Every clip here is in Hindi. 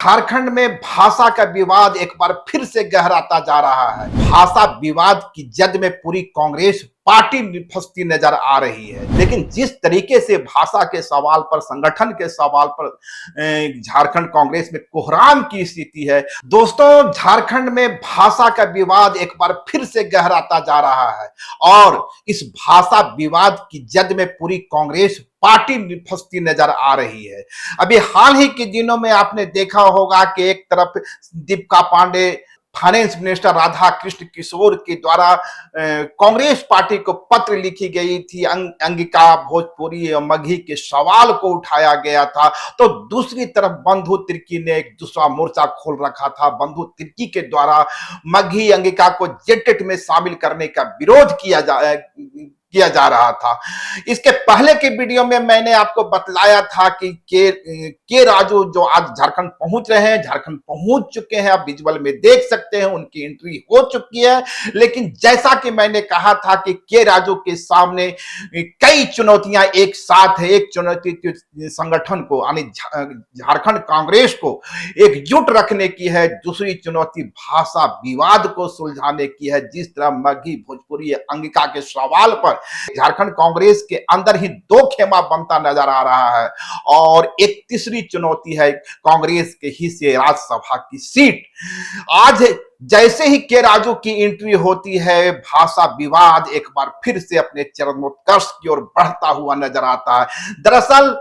झारखंड में भाषा का विवाद एक बार फिर से गहराता जा रहा है। भाषा विवाद की जद में पूरी कांग्रेस पार्टी फंसती नजर आ रही है। लेकिन जिस तरीके से भाषा के सवाल पर, संगठन के सवाल पर झारखंड कांग्रेस में कोहराम की स्थिति है। दोस्तों, झारखंड में भाषा का विवाद एक बार फिर से गहराता जा रहा है और इस भाषा विवाद की जद में पूरी कांग्रेस पार्टी फंसती नजर आ रही है। अभी हाल ही के दिनों में आपने देखा होगा कि एक तरफ दीपिका पांडे, फाइनेंस मिनिस्टर राधा कृष्ण किशोर के द्वारा कांग्रेस पार्टी को पत्र लिखी गई थी, अंगिका भोजपुरी और मघी के सवाल को उठाया गया था। तो दूसरी तरफ बंधु तिर्की ने एक दूसरा मोर्चा खोल रखा था। बंधु तिर्की के द्वारा मघी, अंगिका को जेटेट में शामिल करने का विरोध किया जा रहा था। इसके पहले के वीडियो में मैंने आपको बतलाया था कि के राजू जो आज झारखंड पहुंच रहे हैं, झारखंड पहुंच चुके हैं, आप विजुअल में देख सकते हैं, उनकी एंट्री हो चुकी है। लेकिन जैसा कि मैंने कहा था कि के राजू के सामने कई चुनौतियां एक साथ है। एक चुनौती संगठन को, यानी झारखंड कांग्रेस को एकजुट रखने की है। दूसरी चुनौती भाषा विवाद को सुलझाने की है। जिस तरह मघी, भोजपुरी, अंगिका के सवाल पर झारखंड कांग्रेस के अंदर ही दो खेमा बनता नजर आ रहा है। और एक तीसरी चुनौती है कांग्रेस के हिस्से राज्यसभा की सीट। आज जैसे ही के राजू की एंट्री होती है, भाषा विवाद एक बार फिर से अपने चरमोत्कर्ष की ओर बढ़ता हुआ नजर आता है। दरअसल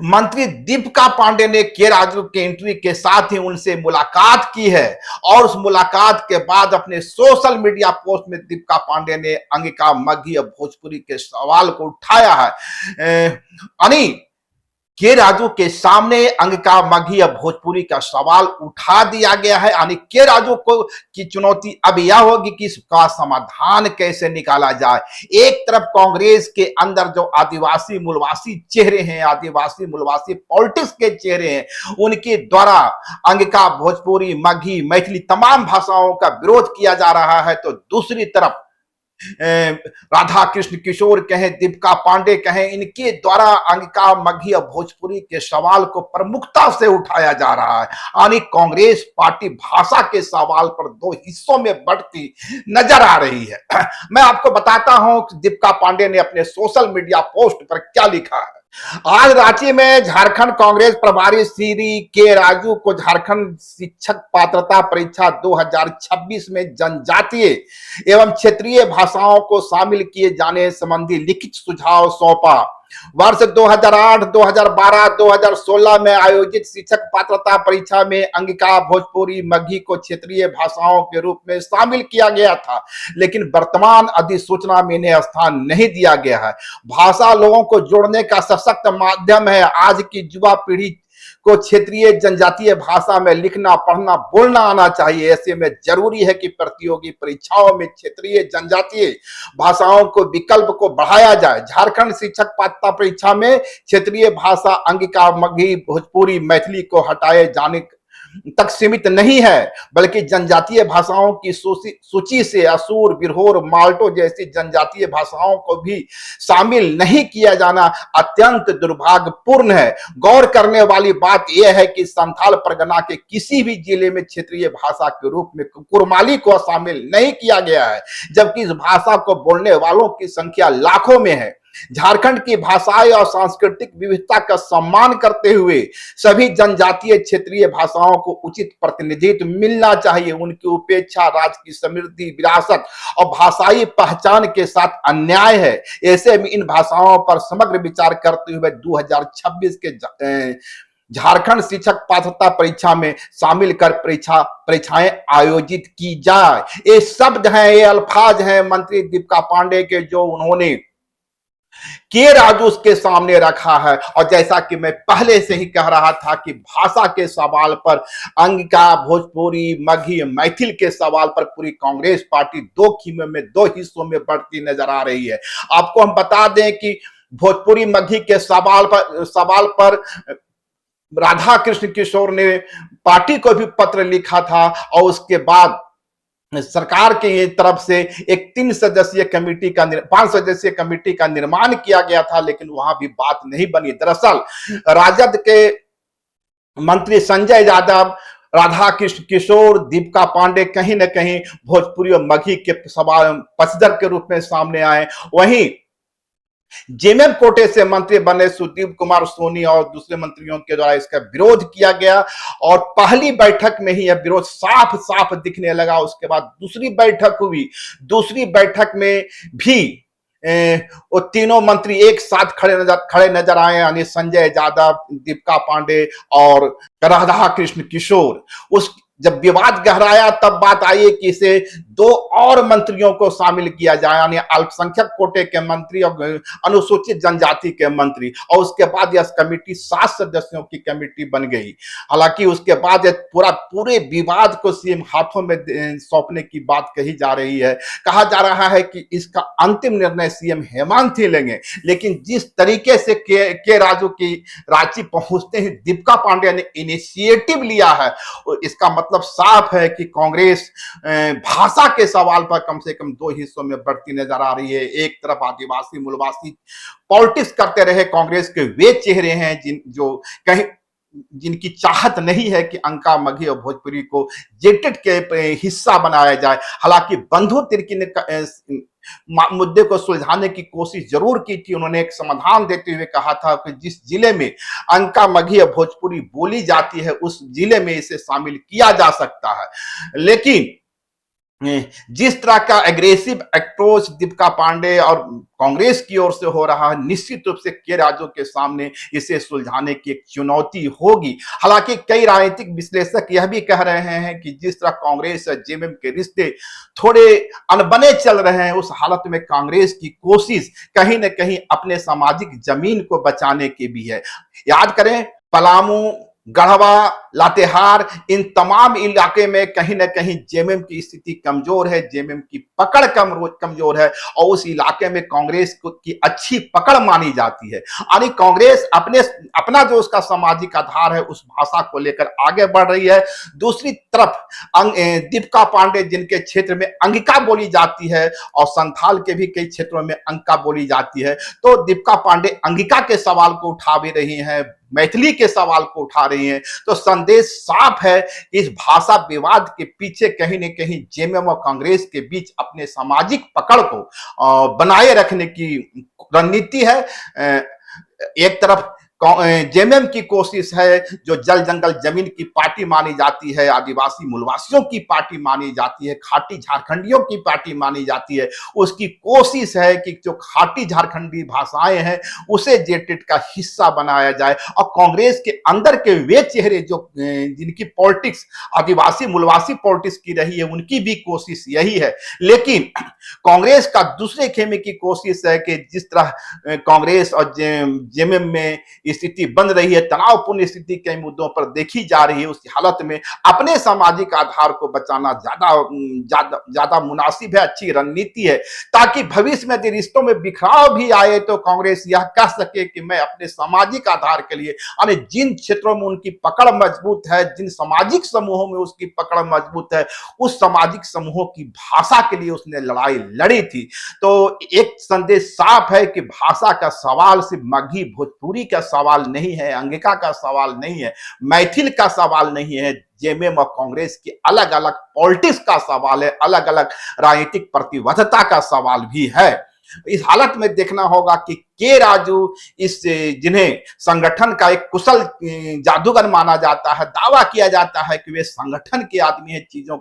मंत्री दीपिका पांडे ने के राजू के एंट्री के साथ ही उनसे मुलाकात की है और उस मुलाकात के बाद अपने सोशल मीडिया पोस्ट में दीपिका पांडे ने अंगिका, मघी और भोजपुरी के सवाल को उठाया है। यानी के राजू के सामने अंगिका, मघी और भोजपुरी का सवाल उठा दिया गया है। यानी के राजू को की चुनौती अब यह होगी कि इसका समाधान कैसे निकाला जाए। एक तरफ कांग्रेस के अंदर जो आदिवासी मूलवासी चेहरे हैं, आदिवासी मूलवासी पॉलिटिक्स के चेहरे हैं, उनके द्वारा अंगिका, भोजपुरी, मघी, मैथिली तमाम भाषाओं का विरोध किया जा रहा है। तो दूसरी तरफ राधा कृष्ण किशोर कहें, दीपिका पांडे कहें, इनके द्वारा अंगिका, मघी और भोजपुरी के सवाल को प्रमुखता से उठाया जा रहा है। यानी कांग्रेस पार्टी भाषा के सवाल पर दो हिस्सों में बढ़ती नजर आ रही है। मैं आपको बताता हूं कि दीपिका पांडे ने अपने सोशल मीडिया पोस्ट पर क्या लिखा है। आज रांची में झारखंड कांग्रेस प्रभारी श्री के राजू को झारखंड शिक्षक पात्रता परीक्षा 2026 में जनजातीय एवं क्षेत्रीय भाषाओं को शामिल किए जाने संबंधी लिखित सुझाव सौंपा। वर्ष 2008, 2012, 2016 में आयोजित शिक्षक पात्रता परीक्षा में अंगिका, भोजपुरी, मघी को क्षेत्रीय भाषाओं के रूप में शामिल किया गया था, लेकिन वर्तमान अधिसूचना में इन्हें स्थान नहीं दिया गया है। भाषा लोगों को जोड़ने का सशक्त माध्यम है। आज की युवा पीढ़ी को क्षेत्रीय जनजातीय भाषा में लिखना, पढ़ना, बोलना आना चाहिए। ऐसे में जरूरी है कि प्रतियोगी परीक्षाओं में क्षेत्रीय जनजातीय भाषाओं को विकल्प को बढ़ाया जाए। झारखंड शिक्षक पात्रता परीक्षा में क्षेत्रीय भाषा अंगिका, मघी, भोजपुरी, मैथिली को हटाए जाने तक सीमित नहीं है, बल्कि जनजातीय भाषाओं की सूची से असुर, बिरहोर, माल्टो जैसी जनजातीय भाषाओं को भी शामिल नहीं किया जाना अत्यंत दुर्भाग्यपूर्ण है। गौर करने वाली बात यह है कि संथाल परगना के किसी भी जिले में क्षेत्रीय भाषा के रूप में कुरमाली को शामिल नहीं किया गया है, जबकि इस भाषा को बोलने वालों की संख्या लाखों में है। झारखंड की भाषाई और सांस्कृतिक विविधता का सम्मान करते हुए सभी जनजातीय क्षेत्रीय भाषाओं को उचित प्रतिनिधित्व मिलना चाहिए। उनकी उपेक्षा राज्य की समृद्धि, विरासत और भाषाई पहचान के साथ अन्याय है। ऐसे में इन भाषाओं पर समग्र विचार करते हुए 2026 के झारखंड शिक्षक पात्रता परीक्षा में शामिल कर परीक्षाएं आयोजित की जाए। ये शब्द हैं, ये अल्फाज हैं मंत्री दीपिका पांडे के, जो उन्होंने के राजू के सामने रखा है। और जैसा कि मैं पहले से ही कह रहा था कि भाषा के सवाल पर, अंगिका, भोजपुरी, मघी, मैथिल के सवाल पर पूरी कांग्रेस पार्टी दो खेमे में, दो हिस्सों में बढ़ती नजर आ रही है। आपको हम बता दें कि भोजपुरी, मघी के सवाल पर राधा कृष्ण किशोर ने पार्टी को भी पत्र लिखा था और उसके बाद सरकार के तरफ से एक 5 सदस्यीय कमेटी का निर्माण किया गया था, लेकिन वहां भी बात नहीं बनी। दरअसल राजद के मंत्री संजय यादव, राधा कृष्ण किशोर, दीपिका पांडे कहीं न कहीं भोजपुरी और मगही के सवाल पचदर के रूप में सामने आए। वहीं जेएमएम कोटे से मंत्री बने सुदीप कुमार सोनी और दूसरे मंत्रियों के द्वारा इसका विरोध किया गया और पहली बैठक में ही यह विरोध साफ साफ दिखने लगा। उसके बाद दूसरी बैठक हुई, दूसरी बैठक में भी वो तीनों मंत्री एक साथ खड़े नजर आए, यानी संजय यादव, दीपिका पांडे और राधा कृष्ण किशोर। उस जब विवाद गहराया तब बात आई कि इसे दो और मंत्रियों को शामिल किया जाए, यानी अल्पसंख्यक कोटे के मंत्री और अनुसूचित जनजाति के मंत्री, और उसके बाद यह कमेटी 7 सदस्यों की कमेटी बन गई। हालांकि उसके बाद पूरे विवाद को सीएम हाथों में सौंपने की बात कही जा रही है। कहा जा रहा है कि इसका अंतिम निर्णय सीएम हेमंत ही लेंगे, लेकिन जिस तरीके से के राजू की रांची पहुंचते ही दीपिका पांडे ने इनिशिएटिव लिया है, इसका मतलब साफ है कि कांग्रेस भाषा के सवाल पर कम से कम 2 हिस्सों में बढ़ती नजर आ रही है। एक तरफ आदिवासी मूलवासी पॉलिटिक्स करते रहे कांग्रेस के वे चेहरे हैं जिनकी चाहत नहीं है कि अंका, मगही और भोजपुरी को जेटेड के हिस्सा बनाया जाए। हालांकि बंधु तिर्की ने मुद्दे को सुलझाने की कोशिश जरूर की थी। उन्होंने एक समाधान देते हुए कहा था कि जिस जिले में अंका, मगही और भोजपुरी बोली जाती है उस जिले में इसे शामिल किया जा सकता है। लेकिन जिस तरह का एग्रेसिव अप्रोच दीपिका पांडे और कांग्रेस की ओर से हो रहा है, निश्चित रूप से के राजू के सामने इसे सुलझाने की एक चुनौती होगी। हालांकि कई राजनीतिक विश्लेषक यह भी कह रहे हैं कि जिस तरह कांग्रेस और जेएमएम के रिश्ते थोड़े अनबने चल रहे हैं, उस हालत में कांग्रेस की कोशिश कहीं न कहीं अपने सामाजिक जमीन को बचाने की भी है। याद करें, पलामू, गढ़वा, लातेहार, इन तमाम इलाके में कहीं ना कहीं जेएमएम की स्थिति कमजोर है, जेएमएम की पकड़ कमजोर है और उस इलाके में कांग्रेस की अच्छी पकड़ मानी जाती है। यानी कांग्रेस अपना जो उसका सामाजिक आधार है उस भाषा को लेकर आगे बढ़ रही है। दूसरी तरफ दीपिका पांडे, जिनके क्षेत्र में अंगिका बोली जाती है और संथाल के भी कई क्षेत्रों में अंका बोली जाती है, तो दीपिका पांडे अंगिका के सवाल को उठा भी रही हैं, मैथिली के सवाल को उठा रही हैं। तो संदेश साफ है, इस भाषा विवाद के पीछे कहीं न कहीं जेएमएम और कांग्रेस के बीच अपने सामाजिक पकड़ को बनाए रखने की रणनीति है। एक तरफ जेएमएम की कोशिश है, जो जल जंगल जमीन की पार्टी मानी जाती है, आदिवासी मूलवासियों की पार्टी मानी जाती है, खाटी झारखंडियों की पार्टी मानी जाती है, उसकी कोशिश है कि जो खाटी झारखंडी भाषाएं हैं उसे जेटेड का हिस्सा बनाया जाए। और कांग्रेस के अंदर के वे चेहरे जिनकी पॉलिटिक्स आदिवासी मूलवासी पॉलिटिक्स की रही है, उनकी भी कोशिश यही है। लेकिन कांग्रेस का दूसरे खेमे की कोशिश है कि जिस तरह कांग्रेस और जेएमएम में स्थिति बन रही है, तनावपूर्ण स्थिति के मुद्दों पर देखी जा रही है, उस हालत में अपने सामाजिक आधार को बचाना ज्यादा मुनासिब है, अच्छी रणनीति है, ताकि भविष्य में यदि रिश्तों में बिखराव भी आए तो कांग्रेस यह कह सके कि मैं अपने सामाजिक आधार के लिए, यानी जिन क्षेत्रों में उनकी पकड़ मजबूत है, जिन सामाजिक समूहों में उसकी पकड़ मजबूत है, उस सामाजिक समूहों की भाषा के लिए उसने लड़ाई लड़ी थी। तो एक संदेश साफ है कि भाषा का सवाल सिर्फ मगही भोजपुरी का सवाल नहीं है, अंगिका का सवाल नहीं है, मैथिल का सवाल नहीं है, जेएमएम और कांग्रेस की अलग अलग पॉलिटिक्स का सवाल है, अलग अलग राजनीतिक प्रतिबद्धता का सवाल भी है। इस हालत में देखना होगा कि के राजू जिन्हें संगठन का एक कुशल जादूगर माना जाता है, दावा किया जाता है कि वे संगठन के आदमी हैं, चीजों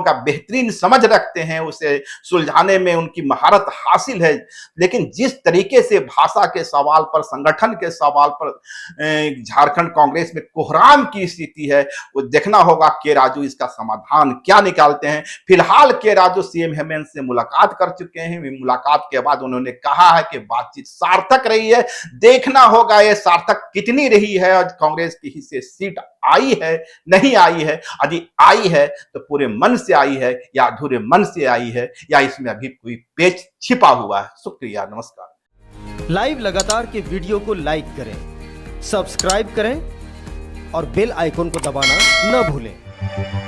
का बेहतरीन समझ रखते हैं, उसे सुलझाने में उनकी महारत हासिल है, लेकिन जिस तरीके से भाषा के सवाल पर, संगठन के सवाल पर झारखंड कांग्रेस में कोहराम की स्थिति है, वो देखना होगा के राजू इसका समाधान क्या निकालते हैं। फिलहाल के राजू सीएम हेमंत से मुलाकात कर चुके हैं। मुलाकात के बाद उन्होंने कहा है कि बातचीत सार्थक रही है। देखना होगा ये सार्थक कितनी रही है और कांग्रेस की हिस्से सीट आई है नहीं आई है। यदि आई है तो पूरे मन से आई है या अधूरे मन से आई है या इसमें अभी कोई पेच छिपा हुआ है। शुक्रिया, नमस्कार। लाइव लगातार के वीडियो को लाइक करें, सब्सक्राइब करें और बेल आइकन को दबाना न भूलें।